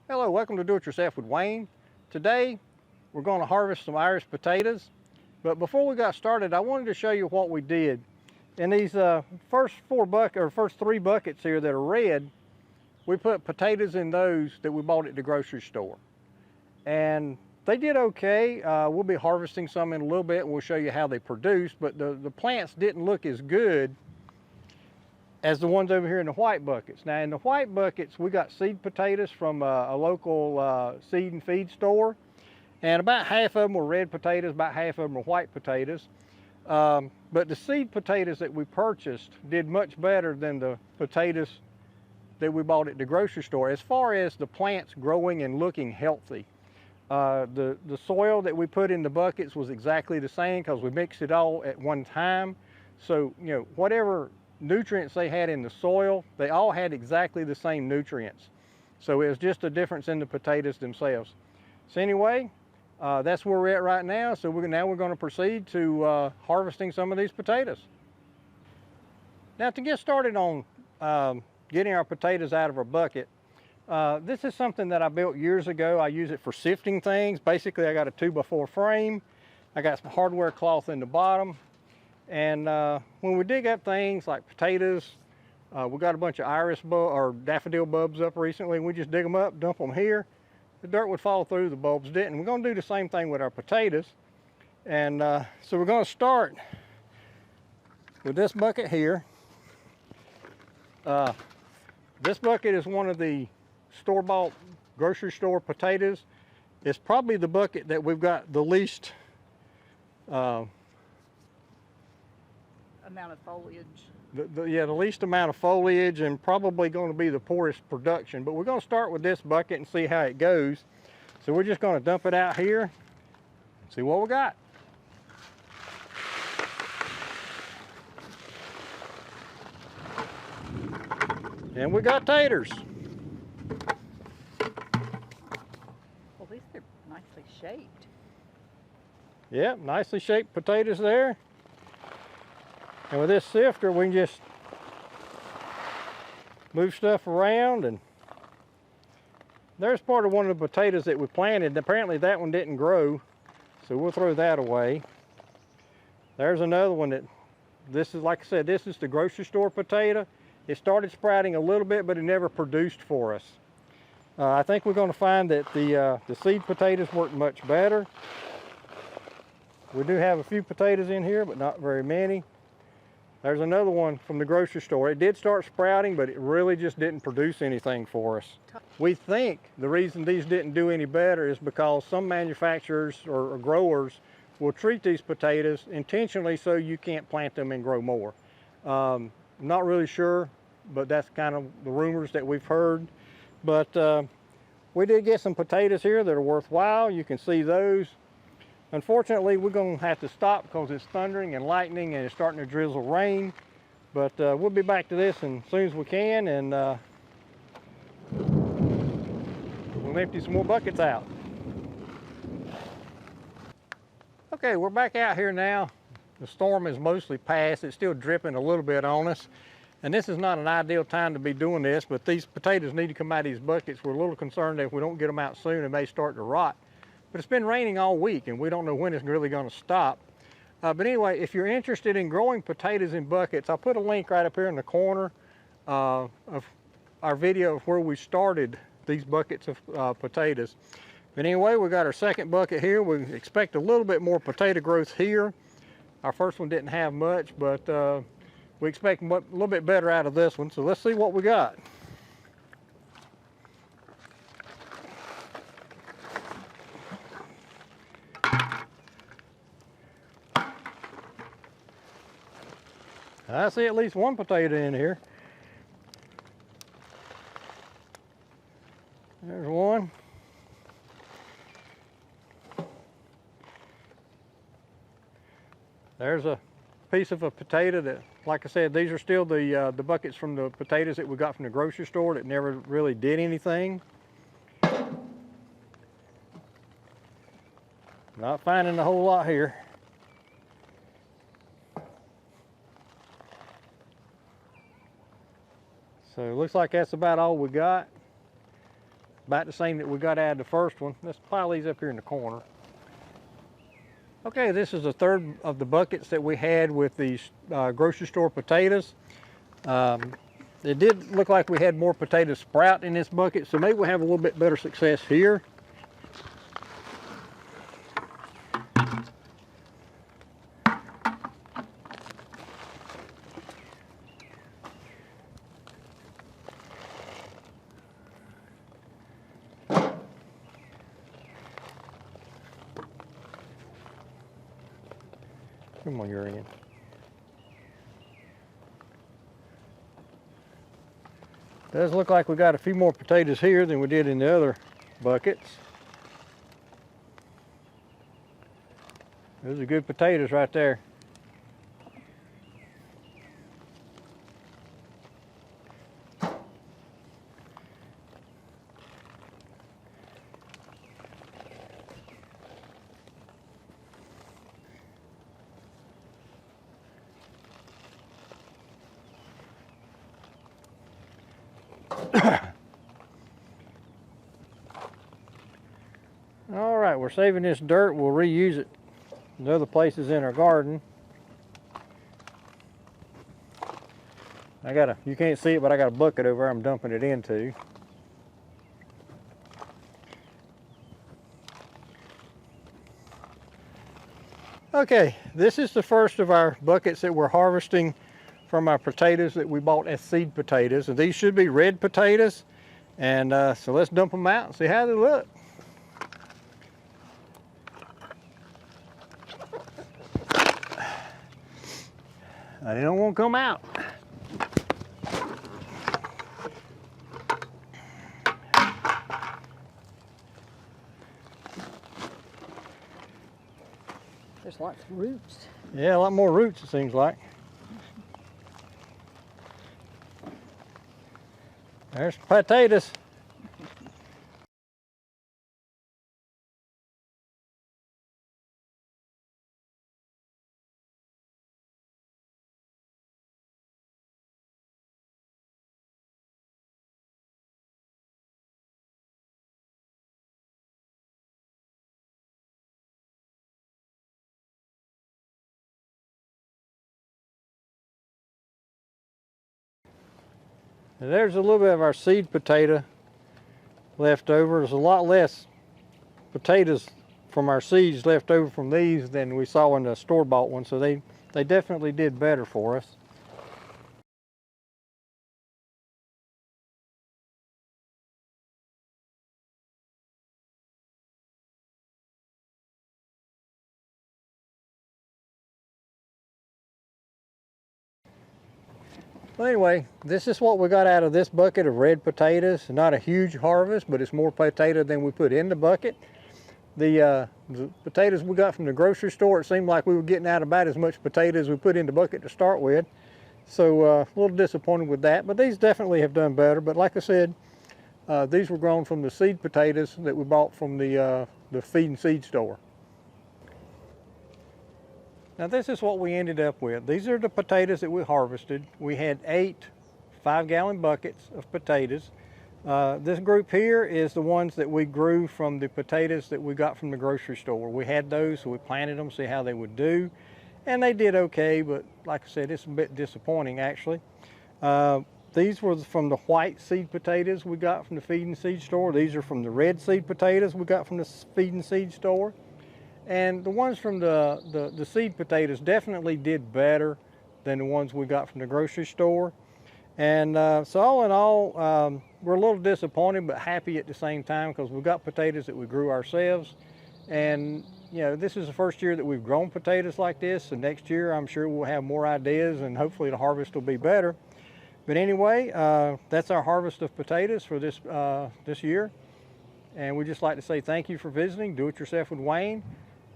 Hello, welcome to Do It Yourself with Wayne. Today we're going to harvest some Irish potatoes, but before we got started I wanted to show you what we did. In these first three buckets here that are red, we put potatoes in those that we bought at the grocery store, and they did okay. We'll be harvesting some in a little bit and we'll show you how they produce, but the plants didn't look as good as the ones over here in the white buckets. Now in the white buckets we got seed potatoes from a local seed and feed store, and about half of them were red potatoes, about half of them were white potatoes. But the seed potatoes that we purchased did much better than the potatoes that we bought at the grocery store as far as the plants growing and looking healthy. The soil that we put in the buckets was exactly the same because we mixed it all at one time. So, you know, whatever nutrients they had in the soil, they all had exactly the same nutrients. So it was just a difference in the potatoes themselves. So anyway, that's where we're at right now. So we're going to proceed to harvesting some of these potatoes. Now to get started on getting our potatoes out of our bucket, this is something that I built years ago. I use it for sifting things. Basically I got a 2x4 frame. I got some hardware cloth in the bottom. And when we dig up things like potatoes, we got a bunch of daffodil bulbs up recently, and we just dig them up, dump them here. The dirt would fall through, the bulbs didn't. We're going to do the same thing with our potatoes. And so we're going to start with this bucket here. This bucket is one of the store-bought grocery store potatoes. It's probably the bucket that we've got the least amount of foliage. The least amount of foliage, and probably going to be the poorest production. But we're going to start with this bucket and see how it goes. So we're just going to dump it out here, see what we got. And we got taters. Well, at least they're nicely shaped. Yep, nicely shaped potatoes there. And with this sifter, we can just move stuff around. And there's part of one of the potatoes that we planted. Apparently that one didn't grow, so we'll throw that away. There's another one that, this is, like I said, this is the grocery store potato. It started sprouting a little bit, but it never produced for us. I think we're going to find that the seed potatoes work much better. We do have a few potatoes in here, but not very many. There's another one from the grocery store. It did start sprouting, but it really just didn't produce anything for us. We think the reason these didn't do any better is because some manufacturers or growers will treat these potatoes intentionally so you can't plant them and grow more. I'm not really sure, but that's kind of the rumors that we've heard. But we did get some potatoes here that are worthwhile. You can see those. Unfortunately, we're going to have to stop because it's thundering and lightning and it's starting to drizzle rain. But we'll be back to this as soon as we can, and we'll empty some more buckets out. Okay, we're back out here now. The storm is mostly past. It's still dripping a little bit on us. And this is not an ideal time to be doing this, but these potatoes need to come out of these buckets. We're a little concerned that if we don't get them out soon, it may start to rot. But it's been raining all week and we don't know when it's really going to stop. But anyway, if you're interested in growing potatoes in buckets, I'll put a link right up here in the corner of our video of where we started these buckets of potatoes. But anyway, we got our second bucket here. We expect a little bit more potato growth here. Our first one didn't have much, but we expect a little bit better out of this one. So let's see what we got. I see at least one potato in here. There's one. There's a piece of a potato that, like I said, these are still the buckets from the potatoes that we got from the grocery store that never really did anything. Not finding a whole lot here. So it looks like that's about all we got. about the same that we got out of the first one. Let's pile these up here in the corner. Okay, this is the third of the buckets that we had with these grocery store potatoes. It did look like we had more potatoes sprout in this bucket, so maybe we'll have a little bit better success here. Come on, you're in. Does look like we got a few more potatoes here than we did in the other buckets. Those are good potatoes right there. All right, we're saving this dirt. We'll reuse it in other places in our garden. You can't see it, but I got a bucket over there I'm dumping it into. Okay, this is the first of our buckets that we're harvesting from our potatoes that we bought as seed potatoes. And these should be red potatoes. And so let's dump them out and see how they look. They don't want to come out. There's lots of roots. Yeah, a lot more roots it seems like. There's potatoes. Now there's a little bit of our seed potato left over. There's a lot less potatoes from our seeds left over from these than we saw in the store-bought one, so they definitely did better for us. Well, anyway, this is what we got out of this bucket of red potatoes. Not a huge harvest, but it's more potato than we put in the bucket. The potatoes we got from the grocery store, it seemed like we were getting out about as much potato as we put in the bucket to start with. So a little disappointed with that, but these definitely have done better. But like I said, these were grown from the seed potatoes that we bought from the feed and seed store. Now this is what we ended up with. These are the potatoes that we harvested. We had 8 5-gallon buckets of potatoes. This group here is the ones that we grew from the potatoes that we got from the grocery store. We had those, so we planted them, see how they would do. And they did okay, but like I said, it's a bit disappointing actually. These were from the white seed potatoes we got from the feed and seed store. These are from the red seed potatoes we got from the feed and seed store. And the ones from the seed potatoes definitely did better than the ones we got from the grocery store. And so all in all, we're a little disappointed but happy at the same time because we got potatoes that we grew ourselves. And you know, this is the first year that we've grown potatoes like this. So next year I'm sure we'll have more ideas and hopefully the harvest will be better. But anyway, that's our harvest of potatoes for this year. And we'd just like to say thank you for visiting Do It Yourself with Wayne.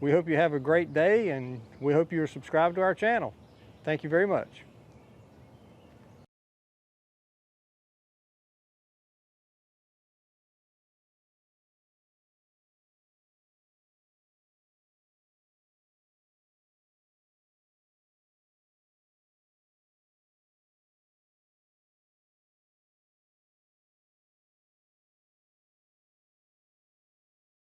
We hope you have a great day, and we hope you're subscribed to our channel. Thank you very much.